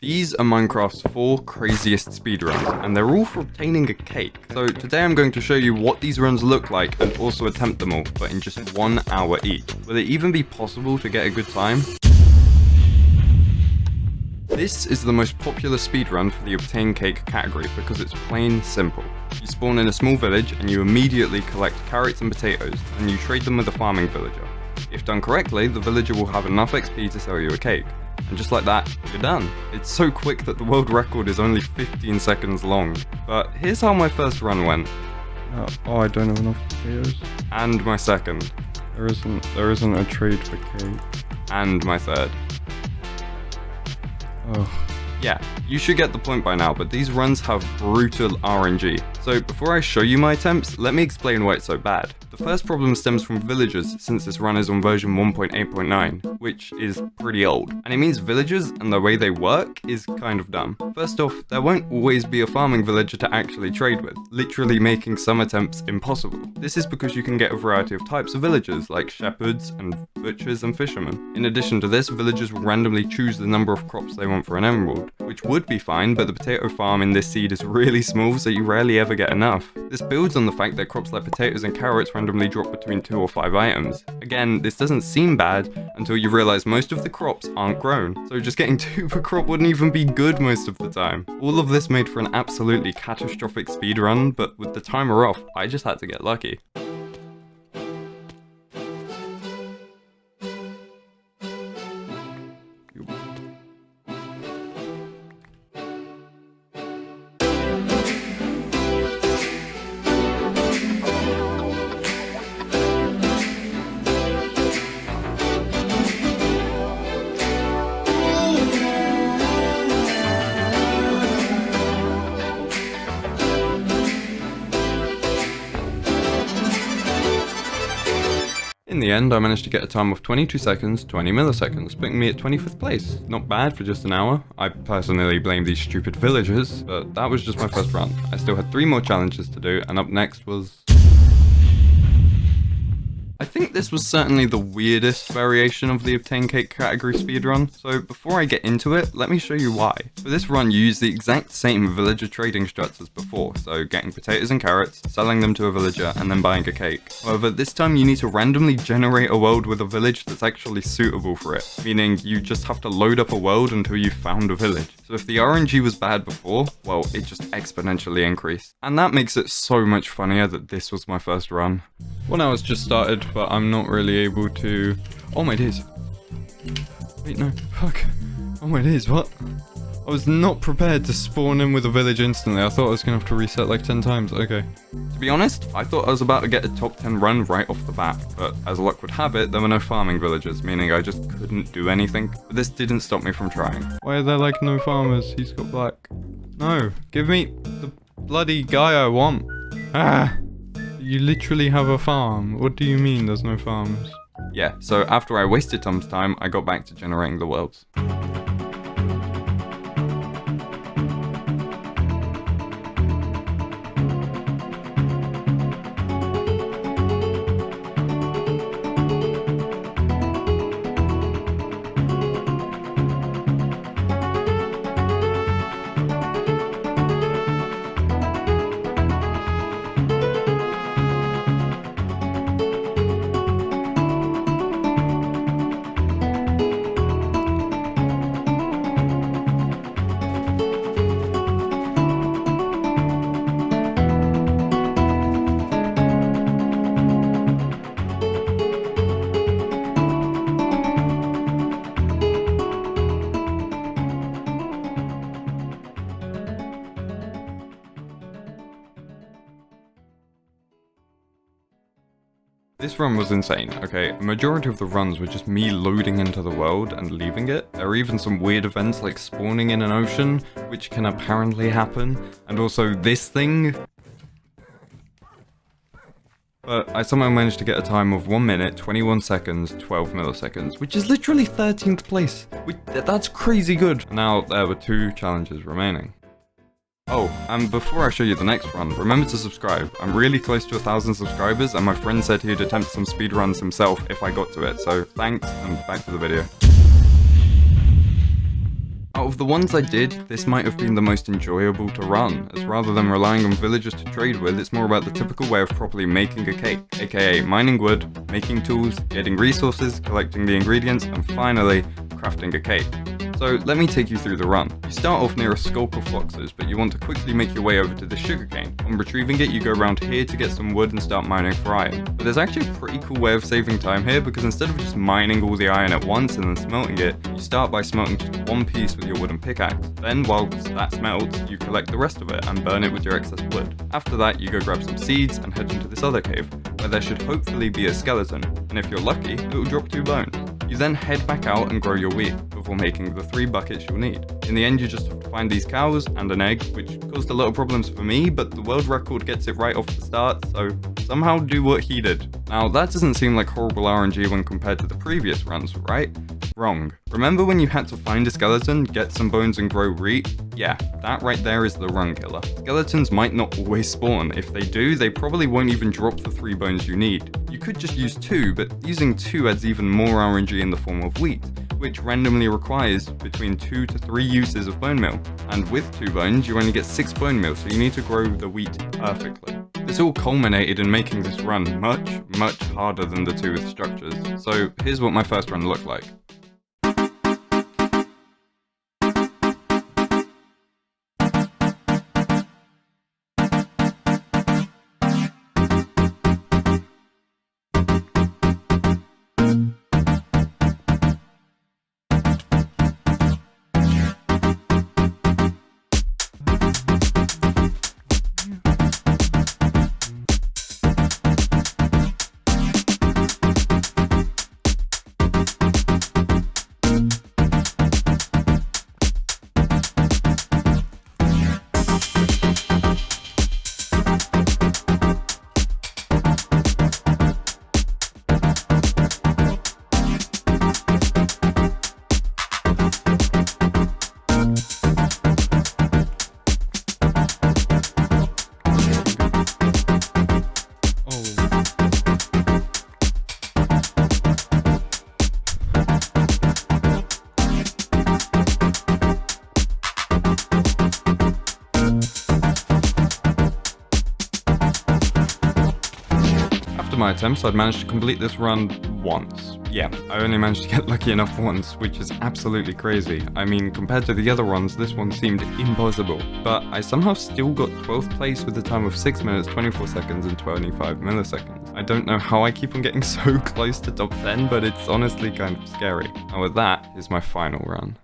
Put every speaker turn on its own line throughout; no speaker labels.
These are Minecraft's 4 craziest speedruns, and they're all for obtaining a cake. So today I'm going to show you what these runs look like and also attempt them all, but in just 1 hour each. Will it even be possible to get a good time? This is the most popular speedrun for the obtain cake category because it's plain simple. You spawn in a small village and you immediately collect carrots and potatoes, and you trade them with a farming villager. If done correctly, the villager will have enough XP to sell you a cake. And just like that, you're done. It's so quick that the world record is only 15 seconds long. But here's how my first run went.
I don't have enough potatoes.
And my second.
There isn't a trade for cake.
And my third.
Oh.
Yeah, you should get the point by now, but these runs have brutal RNG. So before I show you my attempts, let me explain why it's so bad. The first problem stems from villagers, since this run is on version 1.8.9, which is pretty old. And it means villagers and the way they work is kind of dumb. First off, there won't always be a farming villager to actually trade with, literally making some attempts impossible. This is because you can get a variety of types of villagers, like shepherds and butchers and fishermen. In addition to this, villagers will randomly choose the number of crops they want for an emerald, which would be fine, but the potato farm in this seed is really small, so you rarely ever get enough. This builds on the fact that crops like potatoes and carrots randomly drop between 2 or 5 items. Again, this doesn't seem bad until you realize most of the crops aren't grown, so just getting 2 per crop wouldn't even be good most of the time. All of this made for an absolutely catastrophic speedrun, but with the timer off, I just had to get lucky. In the end, I managed to get a time of 22 seconds, 20 milliseconds, putting me at 25th place. Not bad for just an hour. I personally blame these stupid villagers, but that was just my first run. I still had 3 more challenges to do, and up next was... I think this was certainly the weirdest variation of the obtain cake category speedrun, so before I get into it, let me show you why. For this run you use the exact same villager trading struts as before, so getting potatoes and carrots, selling them to a villager, and then buying a cake. However, this time you need to randomly generate a world with a village that's actually suitable for it, meaning you just have to load up a world until you've found a village. So if the RNG was bad before, well, it just exponentially increased. And that makes it so much funnier that this was my first run. Well, now it's just started, but I'm not really able to... Oh my days. Wait, no. Fuck. Oh my days, what? I was not prepared to spawn in with a village instantly. I thought I was gonna have to reset like 10 times. Okay. To be honest, I thought I was about to get a top 10 run right off the bat, but as luck would have it, there were no farming villagers, meaning I just couldn't do anything. But this didn't stop me from trying. Why are there like no farmers? He's got black. No, give me the bloody guy I want. Ah! You literally have a farm. What do you mean there's no farmers? Yeah, so after I wasted some time, I got back to generating the worlds. This run was insane, okay? A majority of the runs were just me loading into the world and leaving it. There are even some weird events like spawning in an ocean, which can apparently happen, and also this thing. But I somehow managed to get a time of 1 minute, 21 seconds, 12 milliseconds, which is literally 13th place. That's crazy good. Now there were 2 challenges remaining. Oh, and before I show you the next run, remember to subscribe. I'm really close to 1,000 subscribers, and my friend said he'd attempt some speedruns himself if I got to it, so thanks, and back to the video. Out of the ones I did, this might have been the most enjoyable to run, as rather than relying on villagers to trade with, it's more about the typical way of properly making a cake, aka mining wood, making tools, getting resources, collecting the ingredients, and finally, crafting a cake. So let me take you through the run. You start off near a skulk of foxes, but you want to quickly make your way over to the sugarcane. On retrieving it, you go around here to get some wood and start mining for iron. But there's actually a pretty cool way of saving time here, because instead of just mining all the iron at once and then smelting it, you start by smelting just one piece with your wooden pickaxe. Then, while that smelts, you collect the rest of it and burn it with your excess wood. After that, you go grab some seeds and head into this other cave, where there should hopefully be a skeleton, and if you're lucky, it will drop 2 bones. You then head back out and grow your wheat, before making the 3 buckets you'll need. In the end, you just have to find these cows and an egg, which caused a lot of problems for me, but the world record gets it right off the start, so somehow do what he did. Now, that doesn't seem like horrible RNG when compared to the previous runs, right? Wrong. Remember when you had to find a skeleton, get some bones and grow wheat? Yeah, that right there is the run killer. Skeletons might not always spawn. If they do, they probably won't even drop the 3 bones you need. You could just use 2, but using 2 adds even more RNG in the form of wheat, which randomly requires between 2 to 3 uses of bone meal. And with 2 bones, you only get 6 bone meal, so you need to grow the wheat perfectly. This all culminated in making this run much harder than the 2 with structures. So here's what my first run looked like. My attempts, I'd managed to complete this run once. Yeah, I only managed to get lucky enough once, which is absolutely crazy. I mean, compared to the other runs, this one seemed impossible. But I somehow still got 12th place with a time of 6 minutes, 24 seconds, and 25 milliseconds. I don't know how I keep on getting so close to top 10, but it's honestly kind of scary. And with that, is my final run.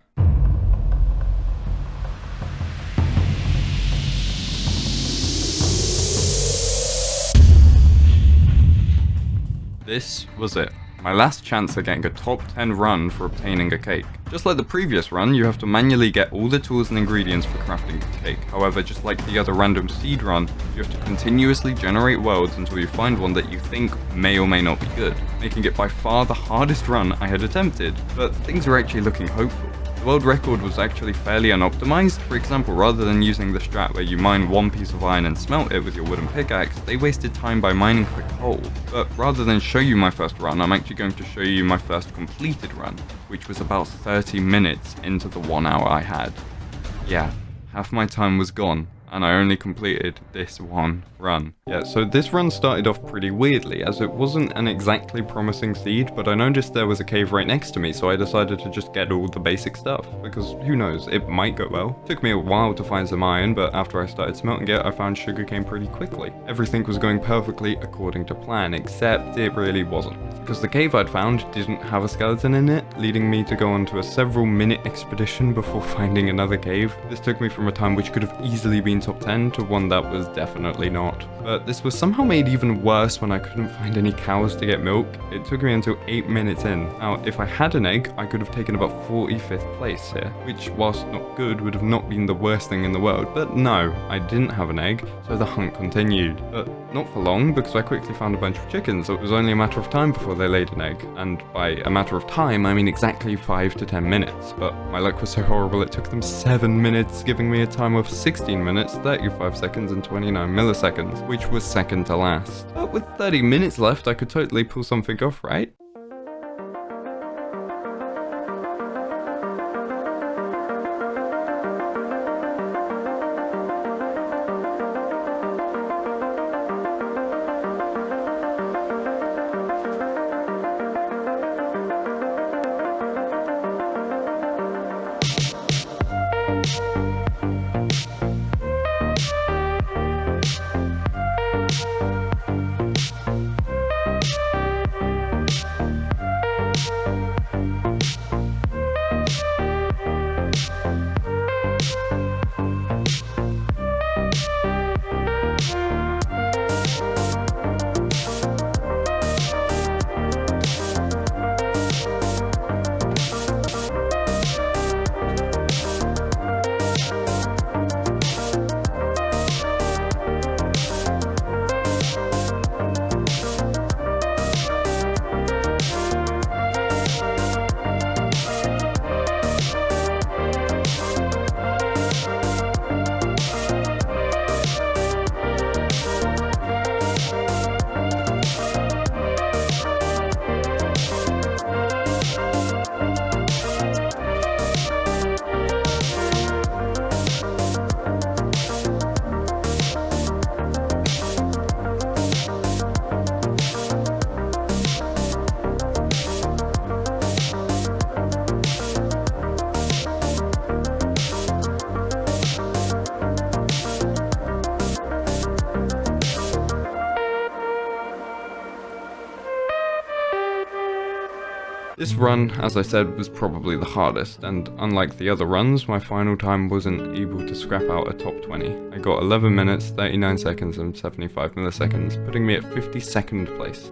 This was it. My last chance at getting a top 10 run for obtaining a cake. Just like the previous run, you have to manually get all the tools and ingredients for crafting the cake. However, just like the other random seed run, you have to continuously generate worlds until you find one that you think may or may not be good, making it by far the hardest run I had attempted, but things are actually looking hopeful. The world record was actually fairly unoptimized. For example, rather than using the strat where you mine one piece of iron and smelt it with your wooden pickaxe, they wasted time by mining for coal. But rather than show you my first run, I'm actually going to show you my first completed run, which was about 30 minutes into the 1 hour I had. Yeah, half my time was gone, and I only completed this one run. Yeah, so this run started off pretty weirdly, as it wasn't an exactly promising seed, but I noticed there was a cave right next to me, so I decided to just get all the basic stuff, because who knows, it might go well. Took me a while to find some iron, but after I started smelting it, I found sugarcane pretty quickly. Everything was going perfectly according to plan, except it really wasn't. Because the cave I'd found didn't have a skeleton in it, leading me to go on to a several-minute expedition before finding another cave. This took me from a time which could have easily been top 10 to one that was definitely not. But this was somehow made even worse when I couldn't find any cows to get milk. It took me until 8 minutes in. Now, if I had an egg, I could have taken about 45th place here, which, whilst not good, would have not been the worst thing in the world. But no, I didn't have an egg, so the hunt continued. But not for long, because I quickly found a bunch of chickens, so it was only a matter of time before they laid an egg. And by a matter of time, I mean exactly 5 to 10 minutes. But my luck was so horrible, it took them 7 minutes, giving me a time of 16 minutes, 35 seconds, and 29 milliseconds, which was second to last. But with 30 minutes left, I could totally pull something off, right? This run, as I said, was probably the hardest, and unlike the other runs, my final time wasn't able to scrap out a top 20. I got 11 minutes, 39 seconds and 75 milliseconds, putting me at 52nd place.